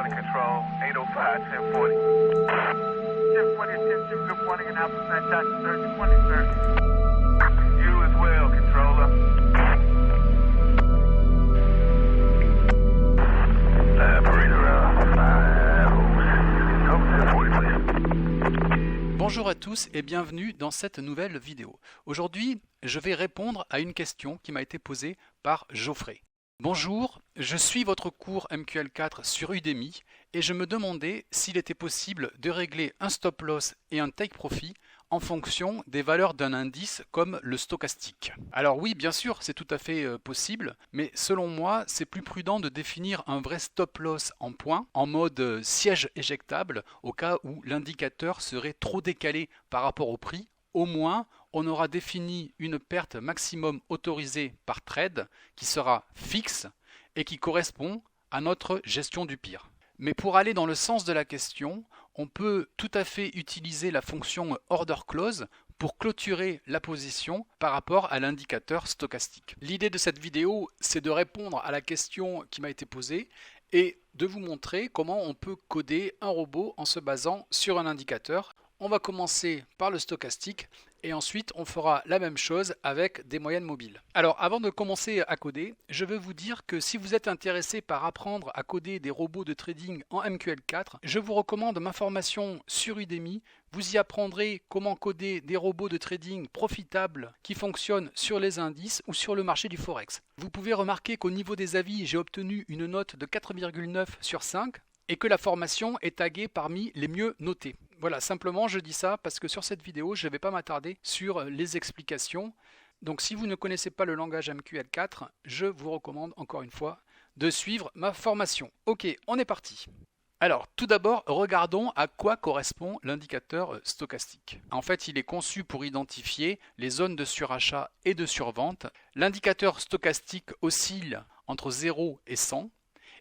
morning, control. 805, 1040. 1040 attention, good morning, and Alpha Fantastic Surgeon 20, sir. You as well, controller. Bonjour à tous et bienvenue dans cette nouvelle vidéo. Aujourd'hui, je vais répondre à une question qui m'a été posée par Geoffrey. Bonjour, je suis votre cours MQL4 sur Udemy et je me demandais s'il était possible de régler un stop loss et un take profit en fonction des valeurs d'un indice comme le stochastique. Alors oui, bien sûr, c'est tout à fait possible, mais selon moi, c'est plus prudent de définir un vrai stop loss en points, en mode siège éjectable, au cas où l'indicateur serait trop décalé par rapport au prix. Au moins, on aura défini une perte maximum autorisée par trade qui sera fixe et qui correspond à notre gestion du pire. Mais pour aller dans le sens de la question, on peut tout à fait utiliser la fonction order close pour clôturer la position par rapport à l'indicateur stochastique. L'idée de cette vidéo, c'est de répondre à la question qui m'a été posée et de vous montrer comment on peut coder un robot en se basant sur un indicateur. On va commencer par le stochastique et ensuite on fera la même chose avec des moyennes mobiles. Alors avant de commencer à coder, je veux vous dire que si vous êtes intéressé par apprendre à coder des robots de trading en MQL4, je vous recommande ma formation sur Udemy. Vous y apprendrez comment coder des robots de trading profitables qui fonctionnent sur les indices ou sur le marché du Forex. Vous pouvez remarquer qu'au niveau des avis, j'ai obtenu une note de 4,9 sur 5 et que la formation est taguée parmi les mieux notés. Voilà, simplement je dis ça parce que sur cette vidéo, je ne vais pas m'attarder sur les explications. Donc si vous ne connaissez pas le langage MQL4, je vous recommande encore une fois de suivre ma formation. Ok, on est parti. Alors, tout d'abord, regardons à quoi correspond l'indicateur stochastique. En fait, il est conçu pour identifier les zones de surachat et de survente. L'indicateur stochastique oscille entre 0 et 100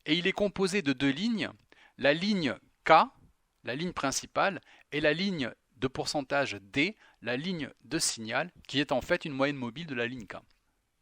et il est composé de deux lignes. La ligne K, la ligne principale, et la ligne de pourcentage D, la ligne de signal, qui est en fait une moyenne mobile de la ligne K.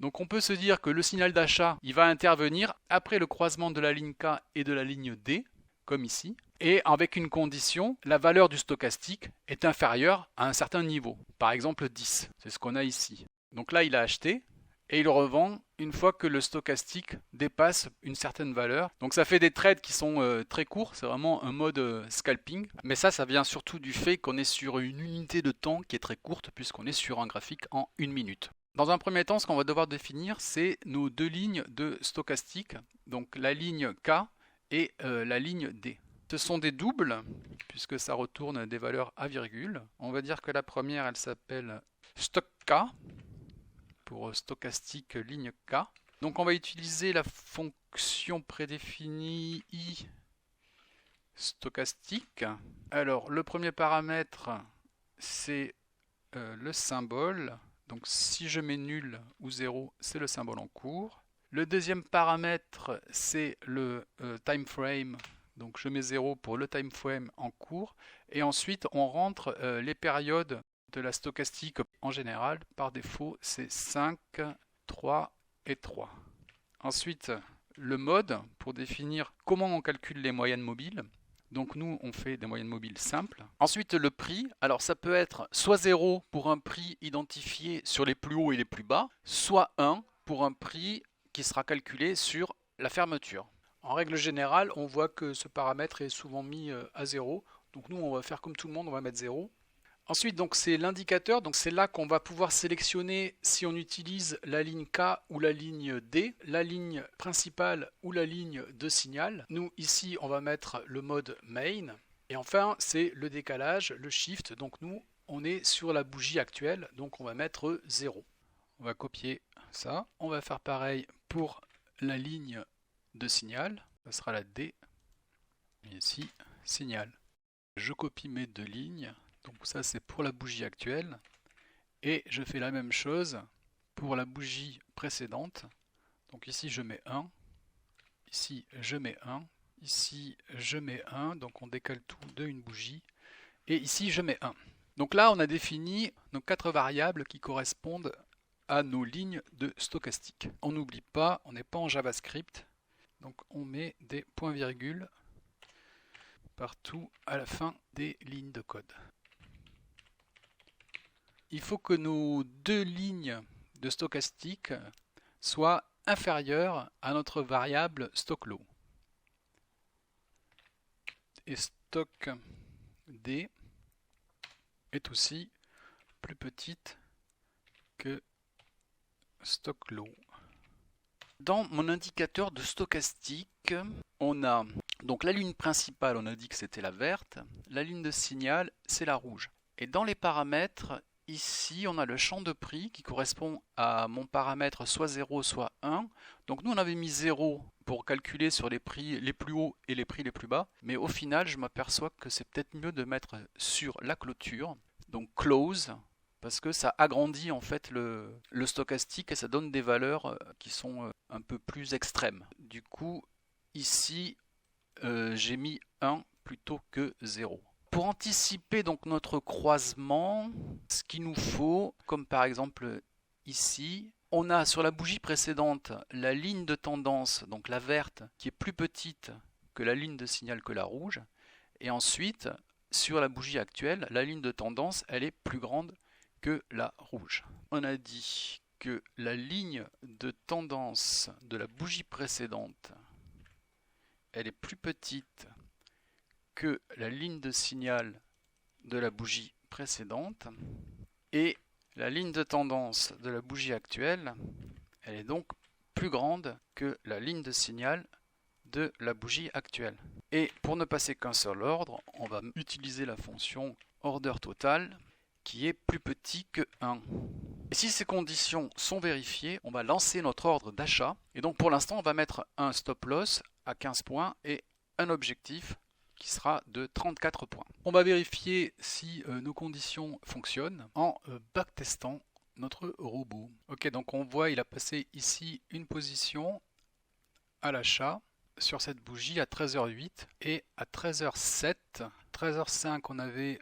Donc on peut se dire que le signal d'achat, il va intervenir après le croisement de la ligne K et de la ligne D, comme ici, et avec une condition, la valeur du stochastique est inférieure à un certain niveau, par exemple 10, c'est ce qu'on a ici. Donc là il a acheté, et il revend une fois que le stochastique dépasse une certaine valeur. Donc ça fait des trades qui sont très courts, c'est vraiment un mode scalping. Mais ça vient surtout du fait qu'on est sur une unité de temps qui est très courte puisqu'on est sur un graphique en 1 minute. Dans un premier temps, ce qu'on va devoir définir, c'est nos deux lignes de stochastique, donc la ligne K et la ligne D. Ce sont des doubles, puisque ça retourne des valeurs à virgule. On va dire que la première, elle s'appelle stock K, pour stochastique ligne K. Donc on va utiliser la fonction prédéfinie i stochastique. Alors le premier paramètre c'est le symbole. Donc si je mets nul ou 0, c'est le symbole en cours. Le deuxième paramètre c'est le time frame. Donc je mets 0 pour le time frame en cours. Et ensuite on rentre les périodes de la stochastique en général, par défaut, c'est 5, 3 et 3. Ensuite, le mode pour définir comment on calcule les moyennes mobiles. Donc nous, on fait des moyennes mobiles simples. Ensuite, le prix. Alors ça peut être soit 0 pour un prix identifié sur les plus hauts et les plus bas, soit 1 pour un prix qui sera calculé sur la fermeture. En règle générale, on voit que ce paramètre est souvent mis à 0. Donc nous, on va faire comme tout le monde, on va mettre 0. Ensuite, donc c'est l'indicateur, donc c'est là qu'on va pouvoir sélectionner si on utilise la ligne K ou la ligne D, la ligne principale ou la ligne de signal. Nous, ici, on va mettre le mode main. Et enfin, c'est le décalage, le shift. Donc nous, on est sur la bougie actuelle, donc on va mettre 0. On va copier ça. On va faire pareil pour la ligne de signal. Ça sera la D. Et ici, signal. Je copie mes deux lignes. Donc ça c'est pour la bougie actuelle et je fais la même chose pour la bougie précédente. Donc ici je mets 1, ici je mets 1, ici je mets 1, donc on décale tout de une bougie et ici je mets 1. Donc là on a défini nos 4 variables qui correspondent à nos lignes de stochastique. On n'oublie pas, on n'est pas en JavaScript, donc on met des points-virgules partout à la fin des lignes de code. Il faut que nos deux lignes de stochastique soient inférieures à notre variable stockLow. Et stockd est aussi plus petite que stockLow. Dans mon indicateur de stochastique, on a donc la ligne principale, on a dit que c'était la verte, la ligne de signal, c'est la rouge. Et dans les paramètres, ici, on a le champ de prix qui correspond à mon paramètre soit 0, soit 1. Donc nous, on avait mis 0 pour calculer sur les prix les plus hauts et les prix les plus bas. Mais au final, je m'aperçois que c'est peut-être mieux de mettre sur la clôture, donc close, parce que ça agrandit en fait le stochastique et ça donne des valeurs qui sont un peu plus extrêmes. Du coup, ici, j'ai mis 1 plutôt que 0. Pour anticiper donc notre croisement, ce qu'il nous faut, comme par exemple ici, on a sur la bougie précédente la ligne de tendance, donc la verte, qui est plus petite que la ligne de signal que la rouge. Et ensuite, sur la bougie actuelle, la ligne de tendance, elle est plus grande que la rouge. On a dit que la ligne de tendance de la bougie précédente, elle est plus petite que la ligne de signal de la bougie précédente, et la ligne de tendance de la bougie actuelle, elle est donc plus grande que la ligne de signal de la bougie actuelle. Et pour ne passer qu'un seul ordre, on va utiliser la fonction order total qui est plus petit que 1. Et si ces conditions sont vérifiées, on va lancer notre ordre d'achat. Et donc pour l'instant, on va mettre un stop loss à 15 points et un objectif qui sera de 34 points. On va vérifier si nos conditions fonctionnent en backtestant notre robot. Ok, donc on voit il a passé ici une position à l'achat sur cette bougie à 13h08 et à 13h07, 13h05 on avait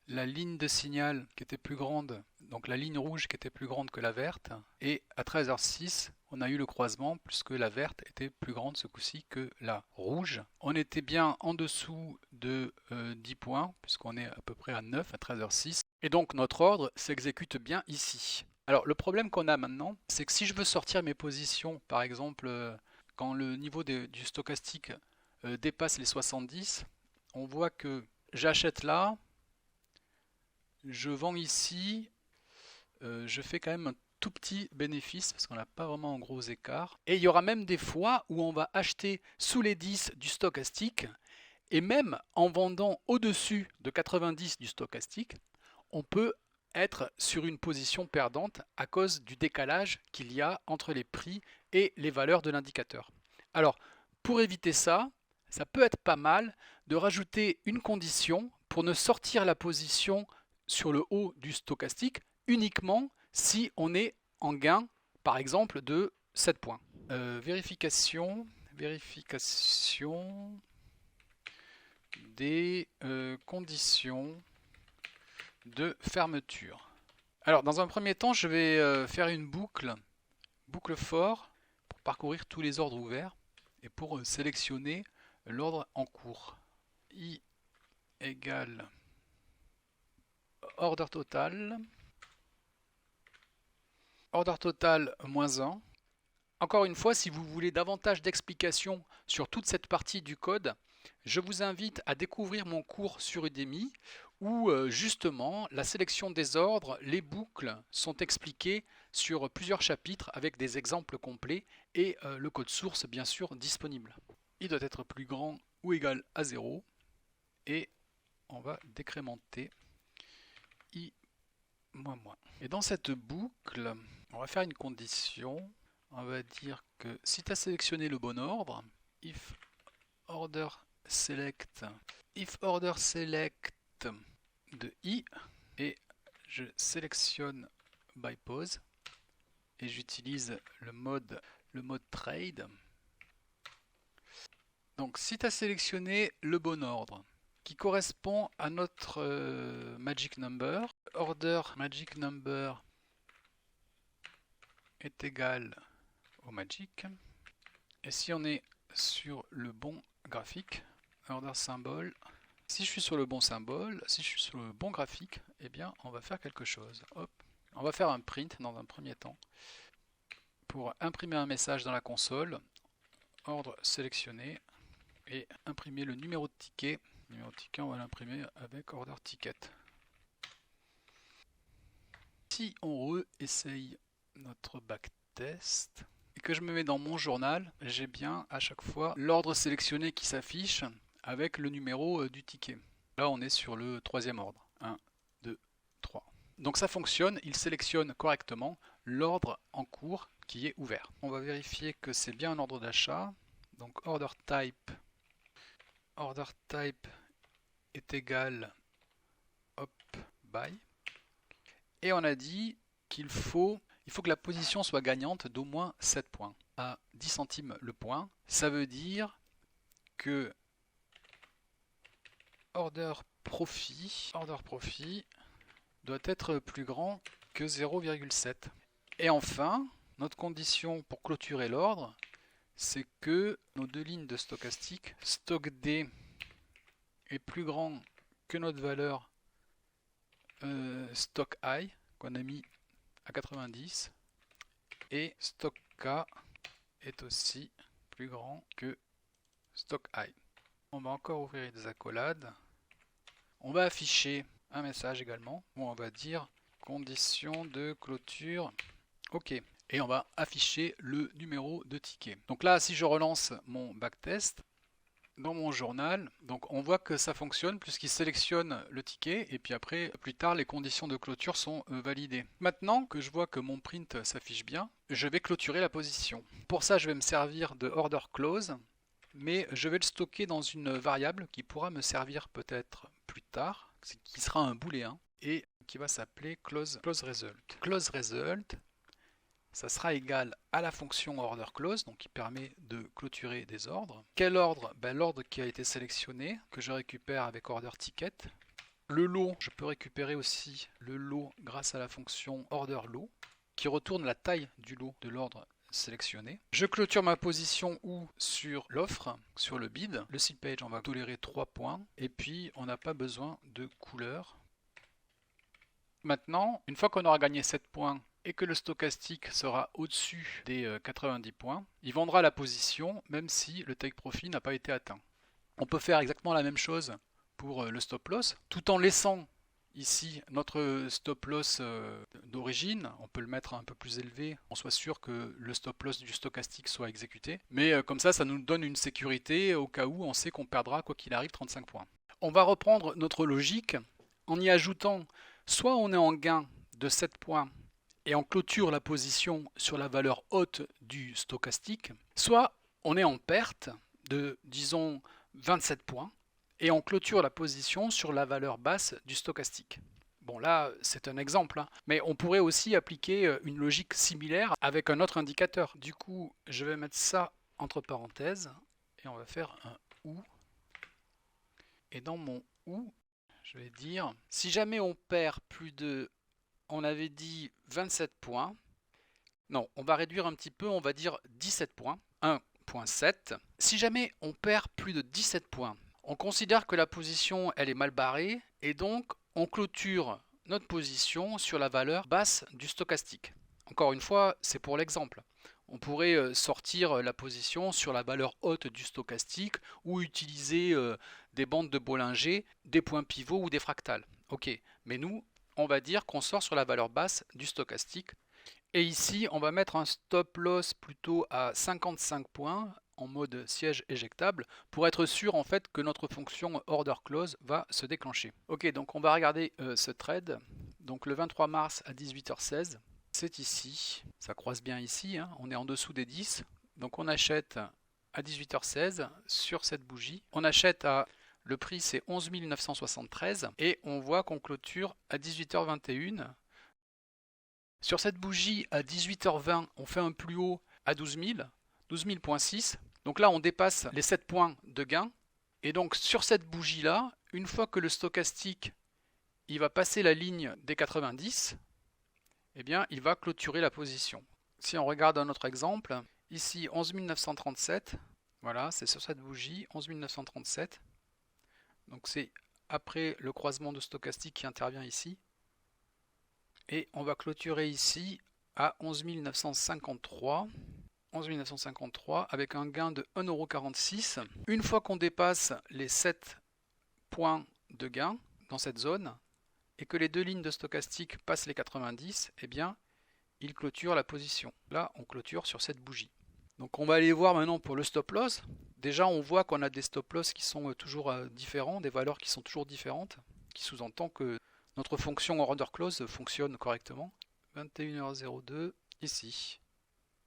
la ligne de signal qui était plus grande, donc la ligne rouge qui était plus grande que la verte, et à 13h06 on a eu le croisement puisque la verte était plus grande ce coup-ci que la rouge. On était bien en dessous de 10 points puisqu'on est à peu près à 9 à 13h06 et donc notre ordre s'exécute bien ici. Alors le problème qu'on a maintenant, c'est que si je veux sortir mes positions, par exemple quand le niveau du stochastique dépasse les 70, on voit que j'achète là, je vends ici, je fais quand même un tout petit bénéfice parce qu'on n'a pas vraiment un gros écart. Et il y aura même des fois où on va acheter sous les 10 du stochastique et même en vendant au-dessus de 90 du stochastique, on peut être sur une position perdante à cause du décalage qu'il y a entre les prix et les valeurs de l'indicateur. Alors, pour éviter ça, ça peut être pas mal de rajouter une condition pour ne sortir la position sur le haut du stochastique uniquement si on est en gain, par exemple, de 7 points. Vérification des conditions de fermeture. Alors, dans un premier temps, je vais faire une boucle for, pour parcourir tous les ordres ouverts et pour sélectionner l'ordre en cours. I égale order total moins 1. Encore une fois, si vous voulez davantage d'explications sur toute cette partie du code, je vous invite à découvrir mon cours sur Udemy où justement la sélection des ordres, les boucles sont expliquées sur plusieurs chapitres avec des exemples complets et le code source bien sûr disponible. Il doit être plus grand ou égal à 0 et on va décrémenter i moins moins. Et dans cette boucle, on va faire une condition. On va dire que si tu as sélectionné le bon ordre, if order select de i, et je sélectionne by pause et j'utilise le mode trade. Donc si tu as sélectionné le bon ordre qui correspond à notre magic number, order magic number est égal au magic, et si on est sur le bon graphique, order symbole. Si je suis sur le bon symbole, si je suis sur le bon graphique, eh bien on va faire quelque chose. Hop. On va faire un print dans un premier temps pour imprimer un message dans la console, ordre sélectionné, et imprimer le numéro de ticket. Le numéro de ticket, on va l'imprimer avec order ticket. Si on réessaye notre backtest et que je me mets dans mon journal, j'ai bien à chaque fois l'ordre sélectionné qui s'affiche avec le numéro du ticket. Là, on est sur le troisième ordre. 1, 2, 3. Donc ça fonctionne, il sélectionne correctement l'ordre en cours qui est ouvert. On va vérifier que c'est bien un ordre d'achat. Donc order type est égal hop, buy. Et on a dit qu'il faut que la position soit gagnante d'au moins 7 points. À 10 centimes le point, ça veut dire que order profit doit être plus grand que 0,7. Et enfin, notre condition pour clôturer l'ordre, c'est que nos deux lignes de stochastique, stock D est plus grand que notre valeur stock I qu'on a mis à 90 et stock K est aussi plus grand que stock I. On va encore ouvrir des accolades. On va afficher un message également où on va dire condition de clôture OK. Et on va afficher le numéro de ticket. Donc là, si je relance mon backtest dans mon journal, donc on voit que ça fonctionne puisqu'il sélectionne le ticket et puis après, plus tard, les conditions de clôture sont validées. Maintenant que je vois que mon print s'affiche bien, je vais clôturer la position. Pour ça, je vais me servir de order close, mais je vais le stocker dans une variable qui pourra me servir peut-être plus tard, qui sera un booléen et qui va s'appeler close result. Close result, ça sera égal à la fonction order close, donc qui permet de clôturer des ordres. Quel ordre? L'ordre qui a été sélectionné, que je récupère avec order ticket. Le lot, je peux récupérer aussi le lot grâce à la fonction order lot, qui retourne la taille du lot de l'ordre sélectionné. Je clôture ma position ou sur l'offre, sur le bid. Le seed page, on va tolérer 3 points. Et puis, on n'a pas besoin de couleur. Maintenant, une fois qu'on aura gagné 7 points, et que le stochastique sera au-dessus des 90 points, il vendra la position même si le take profit n'a pas été atteint. On peut faire exactement la même chose pour le stop loss, tout en laissant ici notre stop loss d'origine. On peut le mettre un peu plus élevé, on soit sûr que le stop loss du stochastique soit exécuté. Mais comme ça nous donne une sécurité au cas où on sait qu'on perdra quoi qu'il arrive 35 points. On va reprendre notre logique en y ajoutant soit on est en gain de 7 points et on clôture la position sur la valeur haute du stochastique, soit on est en perte de, disons, 27 points, et on clôture la position sur la valeur basse du stochastique. Bon là, c'est un exemple, hein, mais on pourrait aussi appliquer une logique similaire avec un autre indicateur. Du coup, je vais mettre ça entre parenthèses, et on va faire un OU. Et dans mon OU, je vais dire, si jamais on perd plus de... On avait dit 27 points. Non, on va réduire un petit peu, on va dire 17 points. 1.7. Si jamais on perd plus de 17 points, on considère que la position elle est mal barrée et donc on clôture notre position sur la valeur basse du stochastique. Encore une fois, c'est pour l'exemple. On pourrait sortir la position sur la valeur haute du stochastique ou utiliser des bandes de Bollinger, des points pivots ou des fractales. Ok, mais nous, on va dire qu'on sort sur la valeur basse du stochastique. Et ici, on va mettre un stop loss plutôt à 55 points en mode siège éjectable pour être sûr en fait que notre fonction order close va se déclencher. Ok, donc on va regarder ce trade. Donc le 23 mars à 18h16, c'est ici. Ça croise bien ici, hein. On est en dessous des 10. Donc on achète à 18h16 sur cette bougie. On achète à... Le prix c'est 11 973 et on voit qu'on clôture à 18h21. Sur cette bougie à 18h20, on fait un plus haut à 12 000, 12 000.6. Donc là on dépasse les 7 points de gain. Et donc sur cette bougie là, une fois que le stochastique il va passer la ligne des 90, eh bien il va clôturer la position. Si on regarde un autre exemple, ici 11 937, voilà c'est sur cette bougie 11 937. Donc c'est après le croisement de stochastique qui intervient ici. Et on va clôturer ici à 11 953. 11 953 avec un gain de 1,46 €. Une fois qu'on dépasse les 7 points de gain dans cette zone et que les deux lignes de stochastique passent les 90, eh bien, il clôture la position. Là, on clôture sur cette bougie. Donc on va aller voir maintenant pour le stop loss. Déjà, on voit qu'on a des stop loss qui sont toujours différents, des valeurs qui sont toujours différentes, qui sous-entend que notre fonction order close fonctionne correctement. 21h02, ici.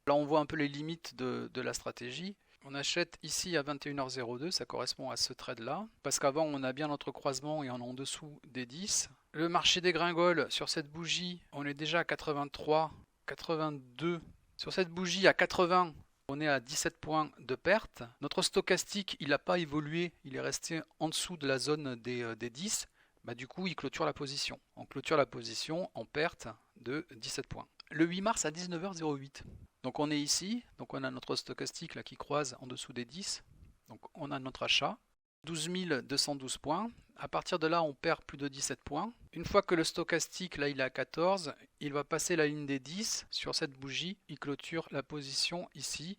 Là, on voit un peu les limites de la stratégie. On achète ici à 21h02, ça correspond à ce trade-là, parce qu'avant, on a bien notre croisement et on est en dessous des 10. Le marché dégringole sur cette bougie, on est déjà à 83, 82. Sur cette bougie, à 80, on est à 17 points de perte. Notre stochastique, il n'a pas évolué, il est resté en dessous de la zone des 10. Du coup, il clôture la position. On clôture la position en perte de 17 points. Le 8 mars à 19h08. Donc on est ici, donc on a notre stochastique là qui croise en dessous des 10. Donc on a notre achat, 12 212 points. À partir de là, on perd plus de 17 points. Une fois que le stochastique là il est à 14, il va passer la ligne des 10 sur cette bougie. Il clôture la position ici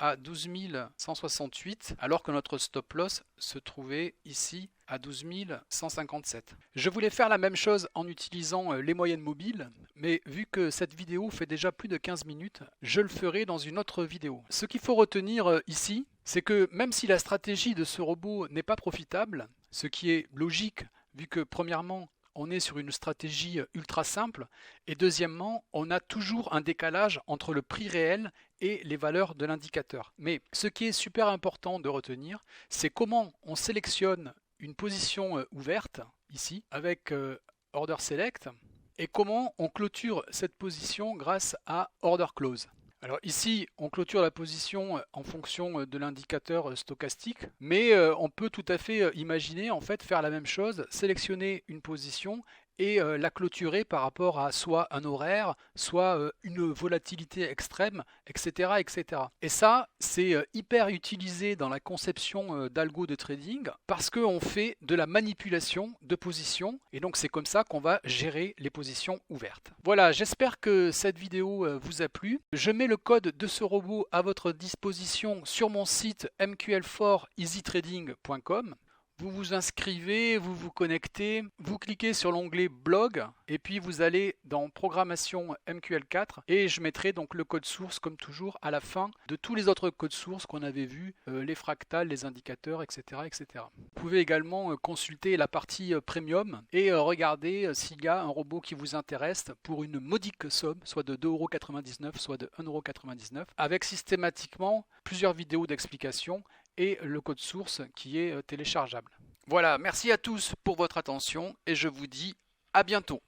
à 12 168, alors que notre stop loss se trouvait ici à 12 157. Je voulais faire la même chose en utilisant les moyennes mobiles, mais vu que cette vidéo fait déjà plus de 15 minutes, je le ferai dans une autre vidéo. Ce qu'il faut retenir ici, c'est que même si la stratégie de ce robot n'est pas profitable, ce qui est logique vu que premièrement, on est sur une stratégie ultra simple et deuxièmement, on a toujours un décalage entre le prix réel et les valeurs de l'indicateur. Mais ce qui est super important de retenir, c'est comment on sélectionne une position ouverte, ici, avec Order Select, et comment on clôture cette position grâce à Order Close. Alors ici, on clôture la position en fonction de l'indicateur stochastique, mais on peut tout à fait imaginer en fait faire la même chose, sélectionner une position et la clôturer par rapport à soit un horaire, soit une volatilité extrême, etc., etc. Et ça, c'est hyper utilisé dans la conception d'algo de trading parce qu'on fait de la manipulation de positions et donc c'est comme ça qu'on va gérer les positions ouvertes. Voilà, j'espère que cette vidéo vous a plu. Je mets le code de ce robot à votre disposition sur mon site mql4easytrading.com. Vous vous inscrivez, vous vous connectez, vous cliquez sur l'onglet blog et puis vous allez dans programmation MQL4 et je mettrai donc le code source comme toujours à la fin de tous les autres codes sources qu'on avait vus, les fractales, les indicateurs, etc., etc. Vous pouvez également consulter la partie premium et regarder s'il y a un robot qui vous intéresse pour une modique somme, soit de 2,99 €, soit de 1,99 €, avec systématiquement plusieurs vidéos d'explication et le code source qui est téléchargeable. Voilà, merci à tous pour votre attention et je vous dis à bientôt.